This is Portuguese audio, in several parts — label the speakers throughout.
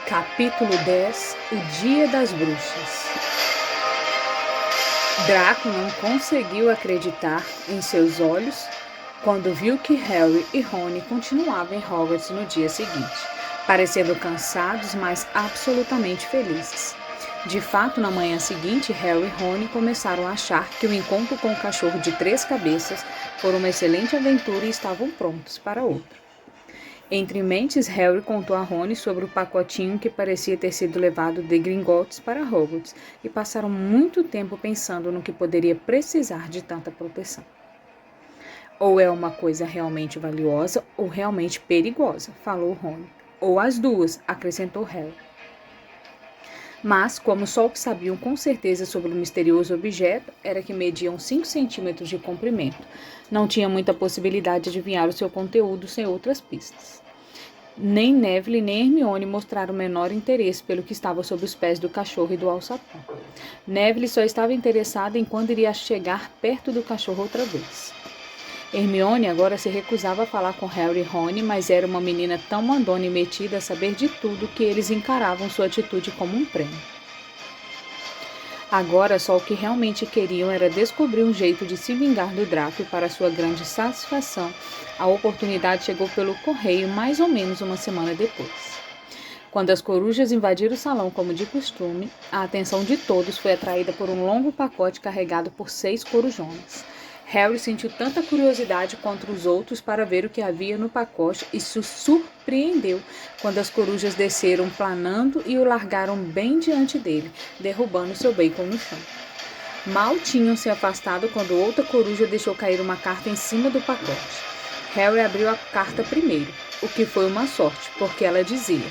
Speaker 1: Capítulo 10 O Dia das Bruxas. Draco não conseguiu acreditar em seus olhos quando viu que Harry e Rony continuavam em Hogwarts no dia seguinte, parecendo cansados, mas absolutamente felizes. De fato, na manhã seguinte, Harry e Rony começaram a achar que o encontro com o cachorro de 3 cabeças foi uma excelente aventura e estavam prontos para outra. Entre mentes, Harry contou a Rony sobre o pacotinho que parecia ter sido levado de Gringotts para Hogwarts e passaram muito tempo pensando no que poderia precisar de tanta proteção. Ou é uma coisa realmente valiosa ou realmente perigosa, falou Rony. Ou as duas, acrescentou Harry. Mas, como só o que sabiam com certeza sobre o misterioso objeto era que mediam 5 centímetros de comprimento, não tinha muita possibilidade de adivinhar o seu conteúdo sem outras pistas. Nem Neville nem Hermione mostraram o menor interesse pelo que estava sob os pés do cachorro e do alçapão. Neville só estava interessada em quando iria chegar perto do cachorro outra vez. Hermione agora se recusava a falar com Harry e Rony, mas era uma menina tão mandona e metida a saber de tudo que eles encaravam sua atitude como um prêmio. Agora só o que realmente queriam era descobrir um jeito de se vingar do Draco e, para sua grande satisfação, a oportunidade chegou pelo correio mais ou menos uma semana depois. Quando as corujas invadiram o salão como de costume, a atenção de todos foi atraída por um longo pacote carregado por 6 corujonas. Harry sentiu tanta curiosidade quanto os outros para ver o que havia no pacote e se surpreendeu quando as corujas desceram planando e o largaram bem diante dele, derrubando seu bacon no chão. Mal tinham se afastado quando outra coruja deixou cair uma carta em cima do pacote. Harry abriu a carta primeiro, o que foi uma sorte, porque ela dizia: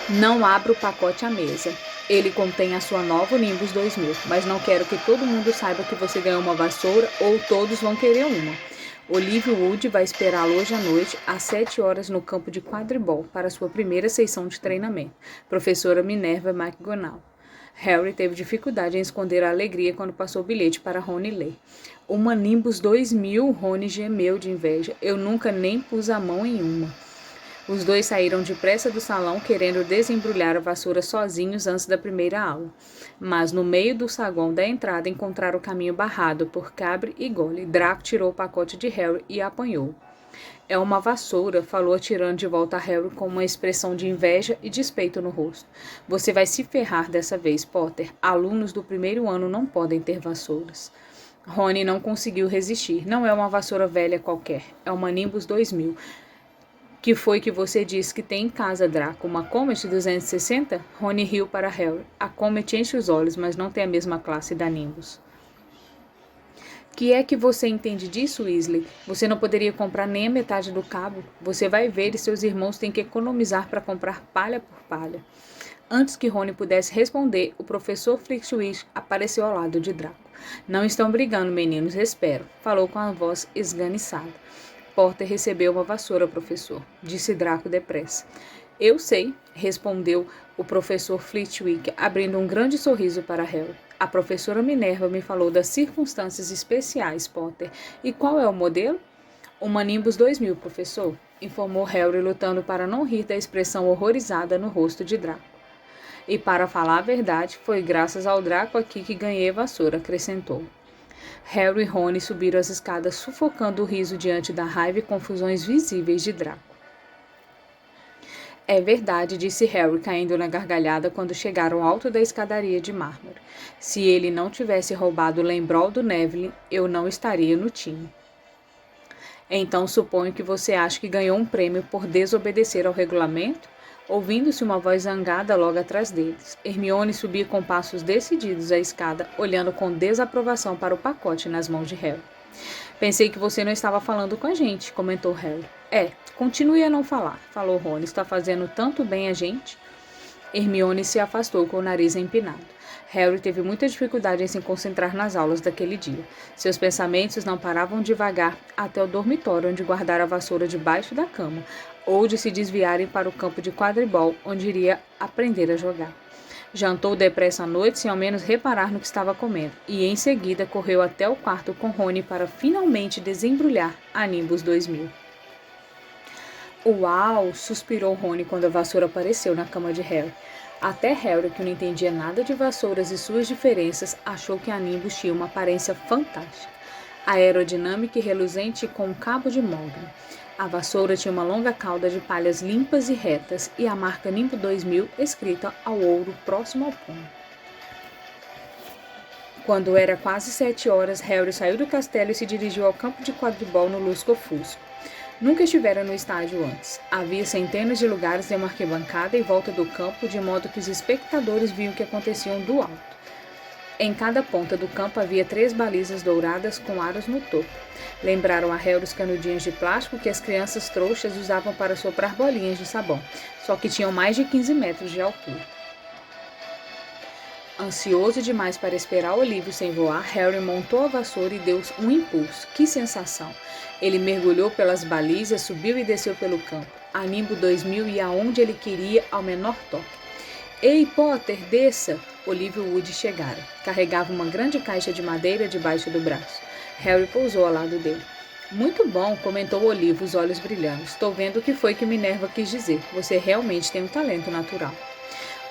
Speaker 1: "Não abra o pacote à mesa. Ele contém a sua nova Nimbus 2000, mas não quero que todo mundo saiba que você ganhou uma vassoura ou todos vão querer uma. Olivia Wood vai esperá-lo hoje à noite, às 7 horas, no campo de quadribol, para sua primeira sessão de treinamento. Professora Minerva McGonagall." Harry teve dificuldade em esconder a alegria quando passou o bilhete para Rony ler. "Uma Nimbus 2000, Rony gemeu de inveja. Eu nunca nem pus a mão em uma." Os dois saíram depressa do salão, querendo desembrulhar a vassoura sozinhos antes da primeira aula. Mas no meio do saguão da entrada encontraram o caminho barrado por Cabre e Gole. Draco tirou o pacote de Harry e a apanhou. "É uma vassoura", falou atirando de volta a Harry com uma expressão de inveja e despeito no rosto. "Você vai se ferrar dessa vez, Potter. Alunos do primeiro ano não podem ter vassouras." Rony não conseguiu resistir. "Não é uma vassoura velha qualquer. É uma Nimbus 2000. Que foi que você disse que tem em casa, Draco? Uma Comet 260? Rony riu para Harry. "A Comet enche os olhos, mas não tem a mesma classe da Nimbus." "Que é que você entende disso, Weasley? Você não poderia comprar nem a metade do cabo? Você vai ver e seus irmãos têm que economizar para comprar palha por palha." Antes que Rony pudesse responder, o professor Flitwick apareceu ao lado de Draco. "Não estão brigando, meninos, espero", falou com a voz esganiçada. "Potter recebeu uma vassoura, professor", disse Draco depressa. "Eu sei", respondeu o professor Flitwick, abrindo um grande sorriso para Harry. "A professora Minerva me falou das circunstâncias especiais, Potter. E qual é o modelo?" "Uma Nimbus 2000, professor", informou Harry, lutando para não rir da expressão horrorizada no rosto de Draco. "E para falar a verdade, foi graças ao Draco aqui que ganhei a vassoura", acrescentou. Harry e Rony subiram as escadas, sufocando o riso diante da raiva e confusões visíveis de Draco. "É verdade", disse Harry, caindo na gargalhada quando chegaram ao alto da escadaria de mármore. "Se ele não tivesse roubado o lembrol do Neville, eu não estaria no time." "Então suponho que você acha que ganhou um prêmio por desobedecer ao regulamento?" Ouvindo-se uma voz zangada logo atrás deles. Hermione subia com passos decididos a escada, olhando com desaprovação para o pacote nas mãos de Harry. "Pensei que você não estava falando com a gente", comentou Harry. Continue a não falar", falou Rony. "Está fazendo tanto bem a gente." Hermione se afastou com o nariz empinado. Harry teve muita dificuldade em se concentrar nas aulas daquele dia. Seus pensamentos não paravam de vagar até o dormitório, onde guardara a vassoura debaixo da cama, ou de se desviarem para o campo de quadribol, onde iria aprender a jogar. Jantou depressa à noite, sem ao menos reparar no que estava comendo, e em seguida correu até o quarto com Rony para finalmente desembrulhar a Nimbus 2000. Uau! Suspirou Rony quando a vassoura apareceu na cama de Harry. Até Harry, que não entendia nada de vassouras e suas diferenças, achou que a Nimbus tinha uma aparência fantástica, aerodinâmica e reluzente com um cabo de mogno. A vassoura tinha uma longa cauda de palhas limpas e retas e a marca Nimbus 2000 escrita ao ouro próximo ao punho. Quando era quase 7 horas, Harry saiu do castelo e se dirigiu ao campo de quadribol no lusco-fusco. Nunca estivera no estádio antes. Havia centenas de lugares em uma arquibancada em volta do campo, de modo que os espectadores viam o que acontecia do alto. Em cada ponta do campo havia 3 balizas douradas com aros no topo. Lembraram a Harry os canudinhos de plástico que as crianças trouxas usavam para soprar bolinhas de sabão, só que tinham mais de 15 metros de altura. Ansioso demais para esperar Olívio sem voar, Harry montou a vassoura e deu um impulso. Que sensação! Ele mergulhou pelas balizas, subiu e desceu pelo campo. A Nimbus 2000 ia aonde ele queria ao menor toque. Ei, Potter, desça! Olívio Wood chegara. Carregava uma grande caixa de madeira debaixo do braço. Harry pousou ao lado dele. Muito bom, comentou Olívio, os olhos brilhando. Estou vendo o que foi que Minerva quis dizer. Você realmente tem um talento natural.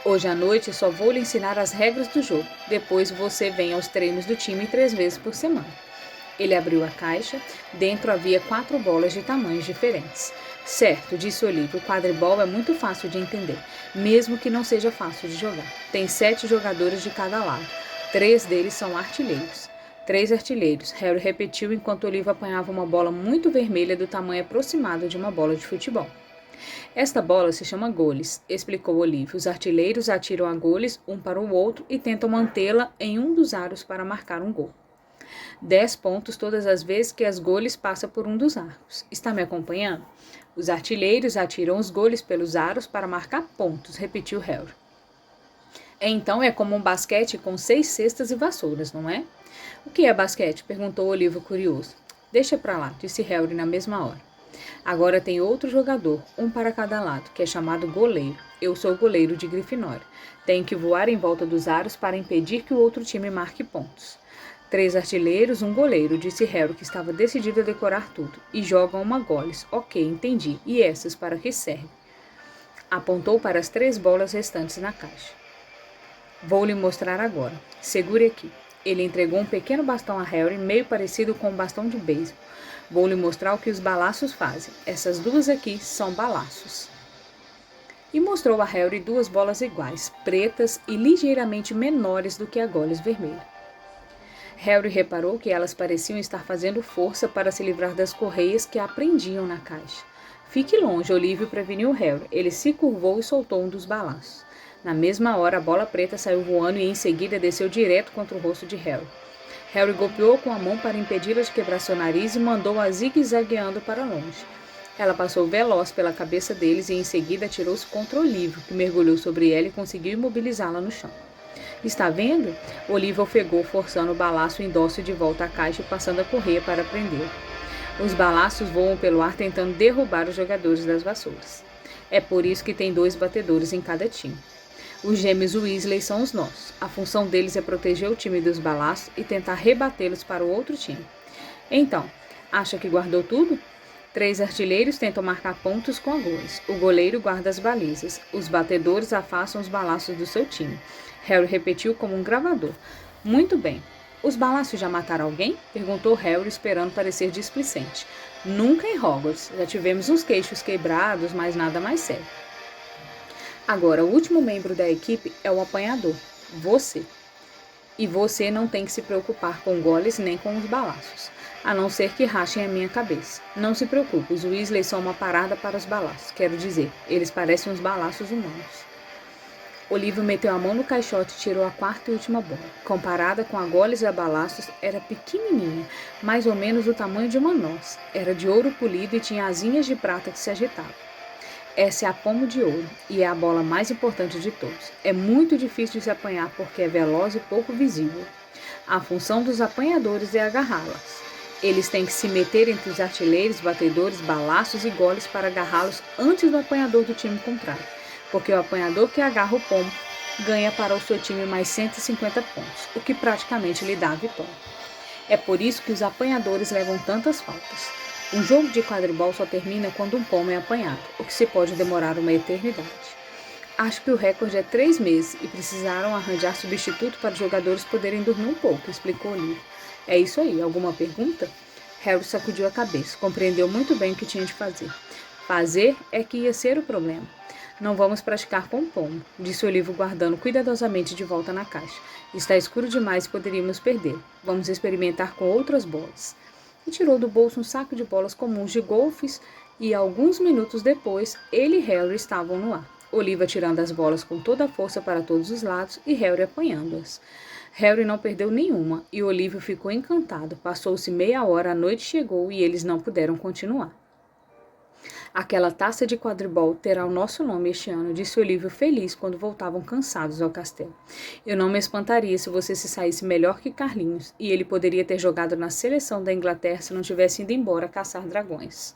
Speaker 1: Hoje à noite só vou lhe ensinar as regras do jogo. Depois você vem aos treinos do time 3 vezes por semana. Ele abriu a caixa. Dentro havia 4 bolas de tamanhos diferentes. Certo, disse Olívio, o quadribol é muito fácil de entender, mesmo que não seja fácil de jogar. Tem 7 jogadores de cada lado. 3 deles são artilheiros. 3 artilheiros, Harry repetiu enquanto Olívio apanhava uma bola muito vermelha do tamanho aproximado de uma bola de futebol. Esta bola se chama goles, explicou Olívio. Os artilheiros atiram a goles um para o outro e tentam mantê-la em um dos aros para marcar um gol. 10 pontos todas as vezes que as goles passam por um dos arcos. Está me acompanhando? Os artilheiros atiram os goles pelos aros para marcar pontos, repetiu Harry. Então é como um basquete com 6 cestas e vassouras, não é? O que é basquete? Perguntou Olívio curioso. Deixa pra lá, disse Harry na mesma hora. Agora tem outro jogador, um para cada lado, que é chamado goleiro. Eu sou o goleiro de Grifinória. Tenho que voar em volta dos aros para impedir que o outro time marque pontos. 3 artilheiros, um goleiro, disse Harry, que estava decidido a decorar tudo. E jogam uma goles. Ok, entendi. E essas para que servem? Apontou para as 3 bolas restantes na caixa. Vou lhe mostrar agora. Segure aqui. Ele entregou um pequeno bastão a Harry, meio parecido com um bastão de beisebol. Vou lhe mostrar o que os balaços fazem. Essas 2 aqui são balaços. E mostrou a Harry 2 bolas iguais, pretas e ligeiramente menores do que a goles vermelha. Harry reparou que elas pareciam estar fazendo força para se livrar das correias que a prendiam na caixa. Fique longe, Olívio preveniu Harry. Ele se curvou e soltou um dos balaços. Na mesma hora, a bola preta saiu voando e em seguida desceu direto contra o rosto de Harry. Harry golpeou com a mão para impedi-la de quebrar seu nariz e mandou-a zigue-zagueando para longe. Ela passou veloz pela cabeça deles e em seguida atirou-se contra Olívio, que mergulhou sobre ela e conseguiu imobilizá-la no chão. Está vendo? Olívio ofegou, forçando o balaço indócil de volta à caixa e passando a correia para prendê-lo. Os balaços voam pelo ar tentando derrubar os jogadores das vassouras. É por isso que tem 2 batedores em cada time. Os gêmeos Weasley são os nossos. A função deles é proteger o time dos balaços e tentar rebatê-los para o outro time. Então, acha que guardou tudo? 3 artilheiros tentam marcar pontos com goles. O goleiro guarda as balizas. Os batedores afastam os balaços do seu time. Harry repetiu como um gravador. Muito bem. Os balaços já mataram alguém? Perguntou Harry, esperando parecer displicente. Nunca em Hogwarts. Já tivemos uns queixos quebrados, mas nada mais sério. Agora, o último membro da equipe é o apanhador, você. E você não tem que se preocupar com goles nem com os balaços, a não ser que rachem a minha cabeça. Não se preocupe, os Weasley são uma parada para os balaços, quero dizer, eles parecem uns balaços humanos. Olívio meteu a mão no caixote e tirou a 4ª e última bola. Comparada com a goles e a balaços, era pequenininha, mais ou menos do tamanho de uma noz. Era de ouro polido e tinha asinhas de prata que se agitavam. Essa é a pomo de ouro e é a bola mais importante de todos. É muito difícil de se apanhar porque é veloz e pouco visível. A função dos apanhadores é agarrá-las. Eles têm que se meter entre os artilheiros, batedores, balaços e goles para agarrá-los antes do apanhador do time contrário, porque o apanhador que agarra o pomo ganha para o seu time mais 150 pontos, o que praticamente lhe dá a vitória. É por isso que os apanhadores levam tantas faltas. Um jogo de quadribol só termina quando um pomo é apanhado, o que se pode demorar uma eternidade. Acho que o recorde é 3 meses e precisaram arranjar substituto para os jogadores poderem dormir um pouco, explicou Olivia. É isso aí, alguma pergunta? Harry sacudiu a cabeça, compreendeu muito bem o que tinha de fazer. Fazer é que ia ser o problema. Não vamos praticar com o pomo, disse Olivia guardando cuidadosamente de volta na caixa. Está escuro demais e poderíamos perder. Vamos experimentar com outras bolas. E tirou do bolso um saco de bolas comuns de golfes e, alguns minutos depois, ele e Harry estavam no ar. Olivia tirando as bolas com toda a força para todos os lados e Harry apanhando-as. Harry não perdeu nenhuma e Olivia ficou encantado. Passou-se meia hora, a noite chegou e eles não puderam continuar. Aquela taça de quadribol terá o nosso nome este ano, disse Olívio feliz quando voltavam cansados ao castelo. Eu não me espantaria se você se saísse melhor que Carlinhos, e ele poderia ter jogado na seleção da Inglaterra se não tivesse ido embora caçar dragões.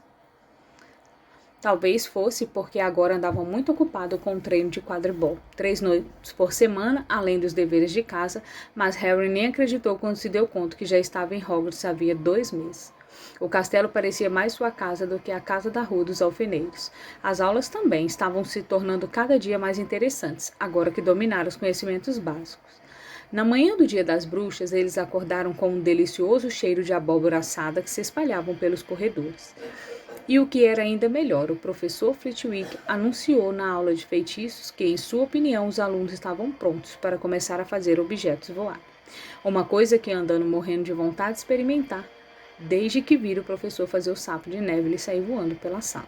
Speaker 1: Talvez fosse porque agora andava muito ocupado com o treino de quadribol, 3 noites por semana, além dos deveres de casa, mas Harry nem acreditou quando se deu conta que já estava em Hogwarts havia 2 meses. O castelo parecia mais sua casa do que a casa da Rua dos Alfeneiros. As aulas também estavam se tornando cada dia mais interessantes, agora que dominaram os conhecimentos básicos. Na manhã do dia das bruxas, eles acordaram com um delicioso cheiro de abóbora assada que se espalhavam pelos corredores. E o que era ainda melhor, o professor Flitwick anunciou na aula de feitiços que, em sua opinião, os alunos estavam prontos para começar a fazer objetos voar. Uma coisa que andando morrendo de vontade de experimentar, desde que vira o professor fazer o sapo de Neville sair voando pela sala.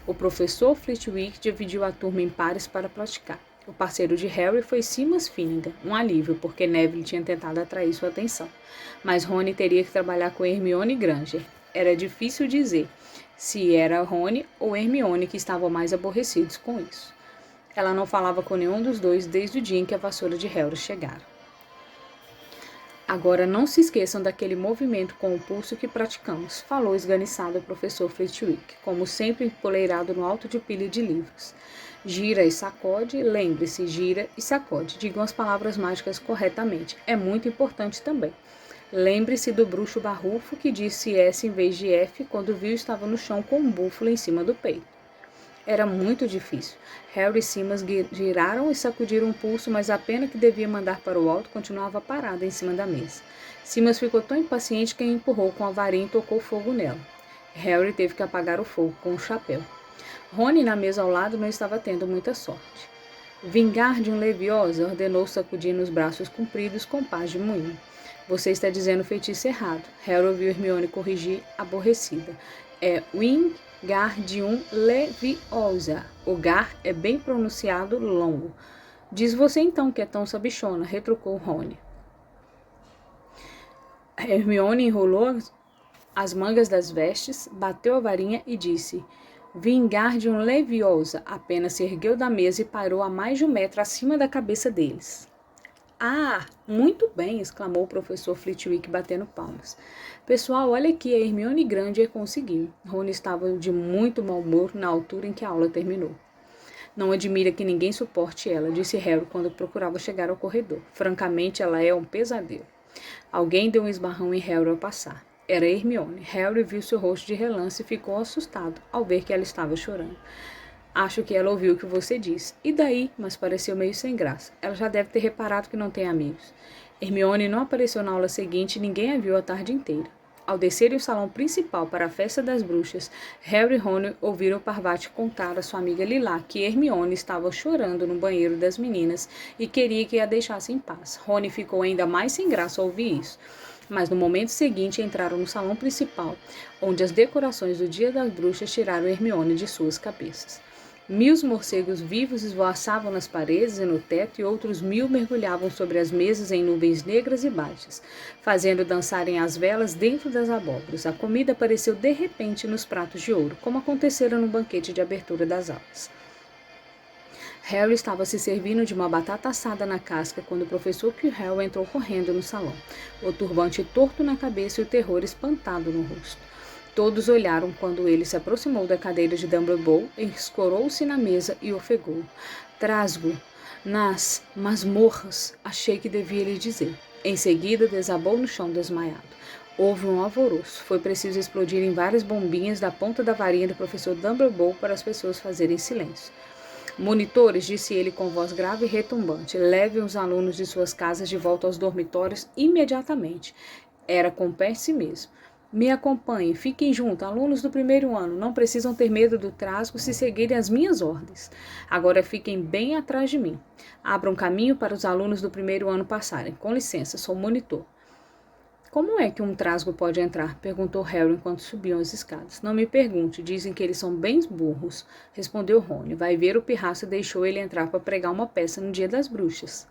Speaker 1: O professor Flitwick dividiu a turma em pares para praticar. O parceiro de Harry foi Seamus Finnegan, um alívio, porque Neville tinha tentado atrair sua atenção. Mas Rony teria que trabalhar com Hermione Granger. Era difícil dizer se era Rony ou Hermione que estavam mais aborrecidos com isso. Ela não falava com nenhum dos dois desde o dia em que a vassoura de Harry chegara. Agora não se esqueçam daquele movimento com o pulso que praticamos, falou esganiçado o professor Flitwick, como sempre empoleirado no alto de pilha de livros. Gira e sacode, lembre-se, gira e sacode. Digam as palavras mágicas corretamente. É muito importante também. Lembre-se do bruxo barrufo que disse S em vez de F quando viu estava no chão com um búfalo em cima do peito. Era muito difícil. Harry e Seamus giraram e sacudiram o pulso, mas a pena que devia mandar para o alto continuava parada em cima da mesa. Seamus ficou tão impaciente que a empurrou com a varinha e tocou fogo nela. Harry teve que apagar o fogo com o chapéu. Rony, na mesa ao lado, não estava tendo muita sorte. Wingardium Leviosa, ordenou sacudindo os braços compridos com pás de moinho. Você está dizendo o feitiço errado. Harry ouviu Hermione corrigir, aborrecida. É Wingardium Leviosa. O gar é bem pronunciado longo. Diz você então que é tão sabichona, retrucou Rony. Hermione enrolou as mangas das vestes, bateu a varinha e disse: Wingardium Leviosa. Apenas se ergueu da mesa e parou a mais de 1 metro acima da cabeça deles. Ah, muito bem, exclamou o professor Flitwick batendo palmas. Pessoal, olha aqui, a Hermione Granger conseguiu. Rony estava de muito mau humor na altura em que a aula terminou. Não admira que ninguém suporte ela, disse Harry quando procurava chegar ao corredor. Francamente, ela é um pesadelo. Alguém deu um esbarrão em Harry ao passar. Era Hermione. Harry viu seu rosto de relance e ficou assustado ao ver que ela estava chorando. Acho que ela ouviu o que você disse. E daí? Mas pareceu meio sem graça. Ela já deve ter reparado que não tem amigos. Hermione não apareceu na aula seguinte e ninguém a viu a tarde inteira. Ao descerem o salão principal para a festa das bruxas, Harry e Rony ouviram Parvati contar a sua amiga Lilá que Hermione estava chorando no banheiro das meninas e queria que a deixasse em paz. Rony ficou ainda mais sem graça ao ouvir isso. Mas no momento seguinte entraram no salão principal, onde as decorações do Dia das Bruxas tiraram Hermione de suas cabeças. 1000 morcegos vivos esvoaçavam nas paredes e no teto, e outros 1000 mergulhavam sobre as mesas em nuvens negras e baixas, fazendo dançarem as velas dentro das abóboras. A comida apareceu de repente nos pratos de ouro, como acontecera no banquete de abertura das aulas. Harry estava se servindo de uma batata assada na casca quando o professor Quirrell entrou correndo no salão, o turbante torto na cabeça e o terror espantado no rosto. Todos olharam quando ele se aproximou da cadeira de Dumbledore, escorou-se na mesa e ofegou. Trasgo, nas masmorras, achei que devia lhe dizer. Em seguida, desabou no chão desmaiado. Houve um alvoroço. Foi preciso explodirem várias bombinhas da ponta da varinha do professor Dumbledore para as pessoas fazerem silêncio. Monitores, disse ele com voz grave e retumbante, levem os alunos de suas casas de volta aos dormitórios imediatamente. Era com Percy mesmo. Me acompanhem, fiquem juntos, alunos do primeiro ano, não precisam ter medo do trasgo se seguirem as minhas ordens. Agora fiquem bem atrás de mim. Abram caminho para os alunos do primeiro ano passarem. Com licença, sou monitor. Como é que um trasgo pode entrar? Perguntou Harry enquanto subiam as escadas. Não me pergunte, dizem que eles são bem burros, respondeu Rony. Vai ver, o pirraça deixou ele entrar para pregar uma peça no Dia das Bruxas.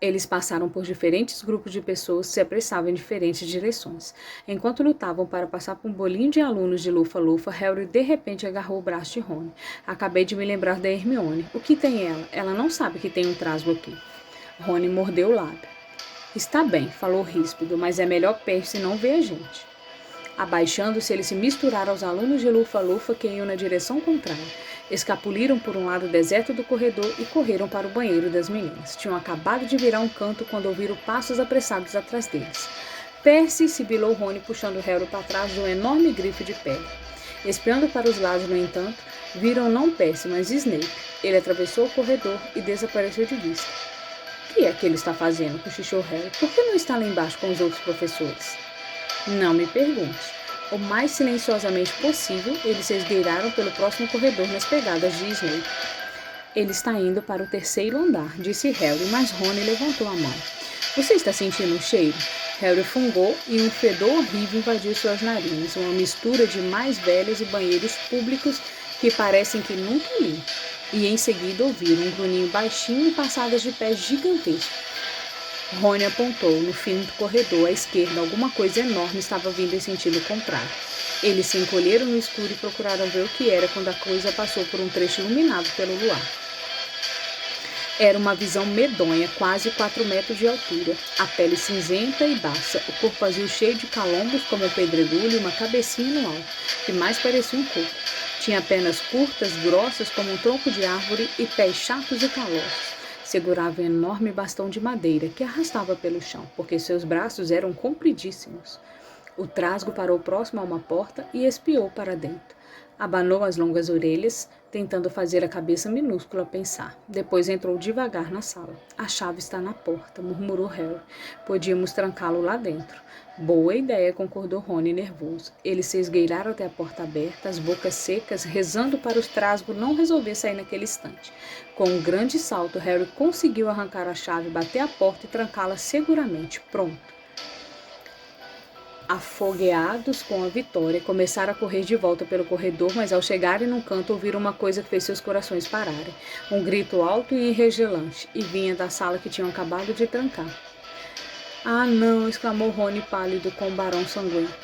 Speaker 1: Eles passaram por diferentes grupos de pessoas que se apressavam em diferentes direções. Enquanto lutavam para passar por um bolinho de alunos de Lufa-Lufa, Harry de repente agarrou o braço de Rony. Acabei de me lembrar da Hermione. O que tem ela? Ela não sabe que tem um trasgo aqui. Rony mordeu o lábio. Está bem, falou ríspido, mas é melhor Percy não ver a gente. Abaixando-se, ele se misturaram aos alunos de Lufa-Lufa que iam na direção contrária. Escapuliram por um lado deserto do corredor e correram para o banheiro das meninas. Tinham acabado de virar um canto quando ouviram passos apressados atrás deles. Percy, sibilou Rony, puxando Harry para trás de um enorme grifo de pedra. Espiando para os lados, no entanto, viram não Percy, mas Snape. Ele atravessou o corredor e desapareceu de vista. O que é que ele está fazendo? Cochichou Harry. Por que não está lá embaixo com os outros professores? Não me pergunte. O mais silenciosamente possível, eles se esgueiraram pelo próximo corredor nas pegadas de Snape. Ele está indo para o terceiro andar, disse Harry, mas Rony levantou a mão. Você está sentindo um cheiro? Harry fungou e um fedor horrível invadiu suas narinas, uma mistura de mais velhas e banheiros públicos que parecem que nunca li. E em seguida ouviram um grunhinho baixinho e passadas de pés gigantescos. Rony apontou. No fim do corredor, à esquerda, alguma coisa enorme estava vindo em sentido contrário. Eles se encolheram no escuro e procuraram ver o que era quando a coisa passou por um trecho iluminado pelo luar. Era uma visão medonha, quase 4 metros de altura. A pele cinzenta e baça, o corpo azul cheio de calombos como um pedregulho e uma cabecinha no alto, que mais parecia um coco. Tinha pernas curtas, grossas como um tronco de árvore e pés chatos e calorosos. Segurava um enorme bastão de madeira que arrastava pelo chão, porque seus braços eram compridíssimos. O trasgo parou próximo a uma porta e espiou para dentro. Abanou as longas orelhas, tentando fazer a cabeça minúscula pensar. Depois entrou devagar na sala. A chave está na porta, murmurou Harry. Podíamos trancá-lo lá dentro. Boa ideia, concordou Rony nervoso. Eles se esgueiraram até a porta aberta, as bocas secas, rezando para o trasgo não resolver sair naquele instante. Com um grande salto, Harry conseguiu arrancar a chave, bater a porta e trancá-la seguramente. Pronto. Afogueados com a vitória, começaram a correr de volta pelo corredor, mas ao chegarem num canto ouviram uma coisa que fez seus corações pararem. Um grito alto e enregelante, e vinha da sala que tinham acabado de trancar. Ah, não! Exclamou Rony pálido com um barão sanguento.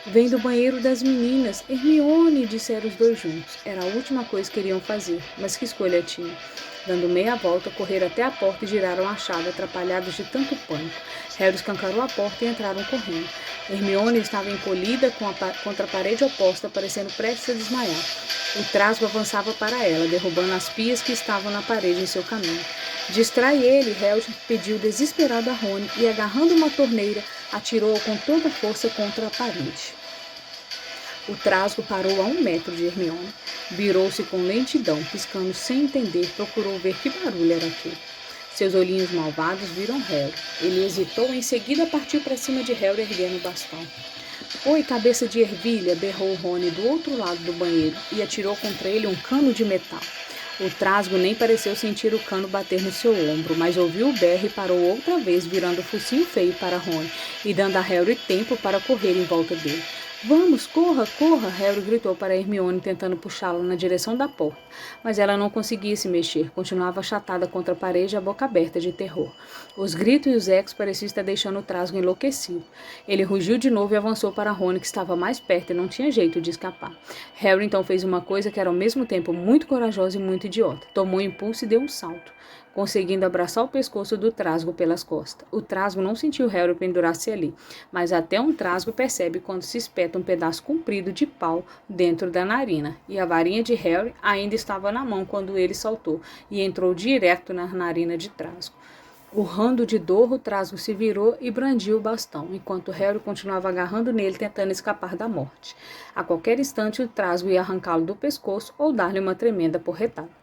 Speaker 1: Vem do banheiro das meninas. Hermione! Disseram os dois juntos. Era a última coisa que queriam fazer, mas que escolha tinham? Dando meia volta, correram até a porta e giraram a chave, atrapalhados de tanto pânico. Harry escancarou a porta e entraram correndo. Hermione estava encolhida contra a parede oposta, parecendo prestes a desmaiar. O trasgo avançava para ela, derrubando as pias que estavam na parede em seu caminho. Distrai ele, Harry pediu desesperado a Rony e, agarrando uma torneira, atirou-o com toda a força contra a parede. O trasgo parou a 1 metro de Hermione. Virou-se com lentidão, piscando sem entender, procurou ver que barulho era aquele. Seus olhinhos malvados viram Harry. Ele hesitou e em seguida partiu para cima de Harry, erguendo o bastão. Oi, cabeça de ervilha! Berrou Rony do outro lado do banheiro e atirou contra ele um cano de metal. O trasgo nem pareceu sentir o cano bater no seu ombro, mas ouviu o berro e parou outra vez, virando o focinho feio para Rony e dando a Harry tempo para correr em volta dele. Vamos, corra, corra! Harry gritou para Hermione, tentando puxá-la na direção da porta. Mas ela não conseguia se mexer, continuava achatada contra a parede, a boca aberta de terror. Os gritos e os ecos pareciam estar deixando o trasgo enlouquecido. Ele rugiu de novo e avançou para Rony, que estava mais perto e não tinha jeito de escapar. Harry então fez uma coisa que era ao mesmo tempo muito corajosa e muito idiota. Tomou um impulso e deu um salto, conseguindo abraçar o pescoço do trasgo pelas costas. O trasgo não sentiu Harry pendurar-se ali, mas até um trasgo percebe quando se espeta um pedaço comprido de pau dentro da narina, e a varinha de Harry ainda estava na mão quando ele saltou e entrou direto na narina de trasgo. Urrando de dor, o trasgo se virou e brandiu o bastão, enquanto Harry continuava agarrando nele, tentando escapar da morte. A qualquer instante, o trasgo ia arrancá-lo do pescoço ou dar-lhe uma tremenda porretada.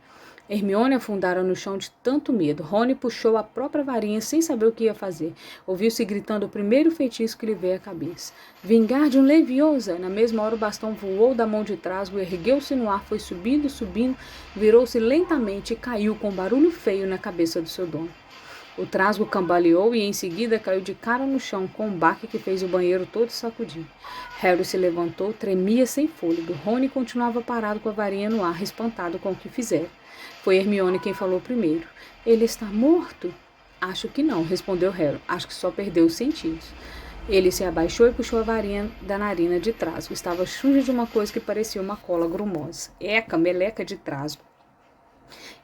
Speaker 1: Hermione afundara no chão de tanto medo. Rony puxou a própria varinha sem saber o que ia fazer. Ouviu-se gritando o primeiro feitiço que lhe veio à cabeça. Wingardium Leviosa! Na mesma hora o bastão voou da mão de Trasgo, ergueu-se no ar, foi subindo, subindo, virou-se lentamente e caiu com um barulho feio na cabeça do seu dono. O trasgo cambaleou e em seguida caiu de cara no chão com um baque que fez o banheiro todo sacudir. Harry se levantou, tremia sem fôlego. Rony continuava parado com a varinha no ar, espantado com o que fizera. Foi Hermione quem falou primeiro. Ele está morto? Acho que não, respondeu Harry. Acho que só perdeu os sentidos. Ele se abaixou e puxou a varinha da narina de Trasgo. Estava suja de uma coisa que parecia uma cola grumosa. Eca, meleca de Trasgo.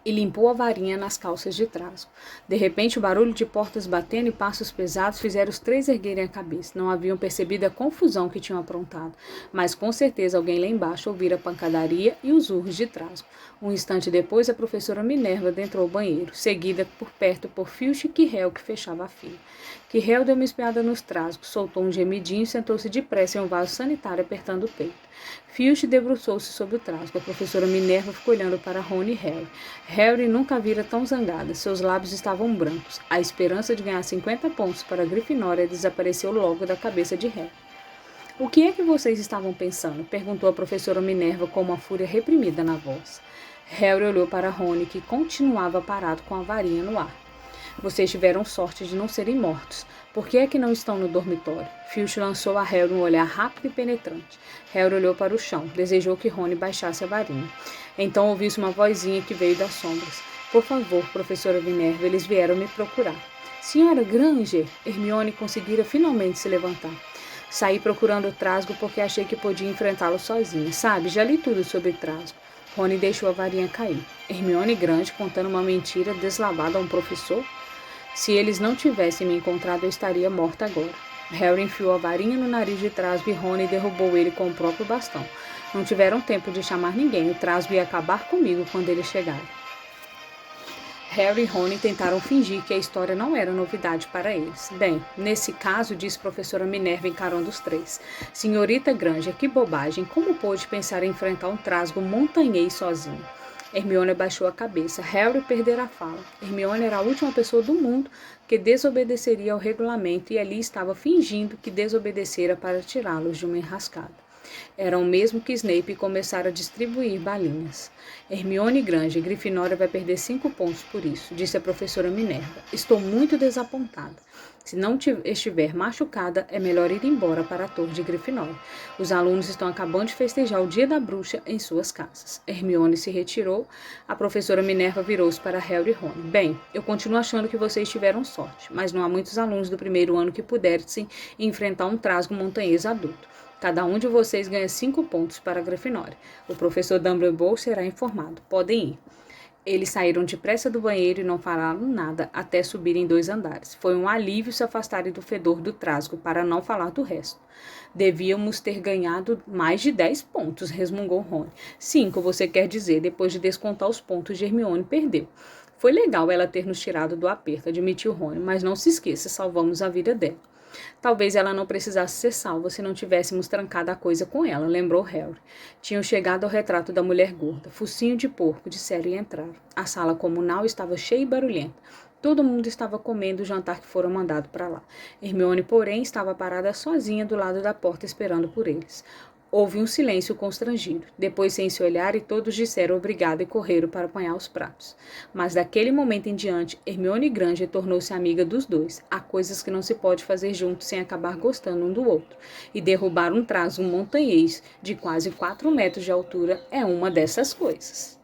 Speaker 1: E limpou a varinha nas calças de Trasgo. De repente, o barulho de portas batendo e passos pesados fizeram os três erguerem a cabeça. Não haviam percebido a confusão que tinham aprontado, mas com certeza alguém lá embaixo ouvira a pancadaria e os urros de Trasgo. Um instante depois, a professora Minerva adentrou o banheiro, seguida por perto por Filch e Quirrell, que fechava a fila. Quirrell deu uma espiada nos Trasgos, soltou um gemidinho e sentou-se depressa em um vaso sanitário apertando o peito. Filch debruçou-se sobre o Trasgo. A professora Minerva ficou olhando para Rony e Harry. Harry nunca a vira tão zangada. Seus lábios estavam brancos. A esperança de ganhar 50 pontos para a Grifinória desapareceu logo da cabeça de Harry. O que é que vocês estavam pensando? Perguntou a professora Minerva com uma fúria reprimida na voz. Harry olhou para Rony, que continuava parado com a varinha no ar. Vocês tiveram sorte de não serem mortos. Por que é que não estão no dormitório? Filch lançou a Harry um olhar rápido e penetrante. Harry olhou para o chão. Desejou que Rony baixasse a varinha. Então ouviu-se uma vozinha que veio das sombras. Por favor, professora Minerva, eles vieram me procurar. Senhora Granger! Hermione conseguira finalmente se levantar. Saí procurando o Trasgo porque achei que podia enfrentá-lo sozinha. Sabe, já li tudo sobre Trasgo. Rony deixou a varinha cair. Hermione Granger contando uma mentira deslavada a um professor? Se eles não tivessem me encontrado, eu estaria morta agora. Harry enfiou a varinha no nariz de Trasgo e Rony derrubou ele com o próprio bastão. Não tiveram tempo de chamar ninguém. O Trasgo ia acabar comigo quando eles chegaram. Harry e Rony tentaram fingir que a história não era novidade para eles. Bem, nesse caso, disse professora Minerva encarando os três. Senhorita Granger, que bobagem. Como pôde pensar em enfrentar um Trasgo montanhês sozinho? Hermione abaixou a cabeça. Harry perdera a fala. Hermione era a última pessoa do mundo que desobedeceria ao regulamento e ali estava fingindo que desobedecera para tirá-los de uma enrascada. Era o mesmo que Snape começara a distribuir balinhas. Hermione Granger, Grifinória vai perder 5 pontos por isso, disse a professora Minerva. Estou muito desapontada. Se não estiver machucada, é melhor ir embora para a torre de Grifinória. Os alunos estão acabando de festejar o dia da bruxa em suas casas. Hermione se retirou. A professora Minerva virou-se para Harry e Rony. Bem, eu continuo achando que vocês tiveram sorte, mas não há muitos alunos do primeiro ano que pudessem enfrentar um Trasgo montanhês adulto. Cada um de vocês ganha 5 pontos para a Grifinória. O professor Dumbledore será informado. Podem ir. Eles saíram depressa do banheiro e não falaram nada até subirem 2 andares. Foi um alívio se afastarem do fedor do Trasgo, para não falar do resto. Devíamos ter ganhado mais de 10 pontos, resmungou Rony. 5, você quer dizer, depois de descontar os pontos de Hermione, perdeu. Foi legal ela ter nos tirado do aperto, admitiu Rony, mas não se esqueça, salvamos a vida dela. Talvez ela não precisasse ser salva se não tivéssemos trancado a coisa com ela, lembrou Harry. Tinham chegado ao retrato da mulher gorda. Focinho de porco, disseram e entraram. A sala comunal estava cheia e barulhenta. Todo mundo estava comendo o jantar que fora mandado para lá. Hermione, porém, estava parada sozinha do lado da porta esperando por eles. Houve um silêncio constrangido. Depois, sem se olhar, e todos disseram obrigado e correram para apanhar os pratos. Mas daquele momento em diante, Hermione Granger tornou-se amiga dos dois. Há coisas que não se pode fazer juntos sem acabar gostando um do outro. E derrubar um Trasgo montanhês de quase 4 metros de altura é uma dessas coisas.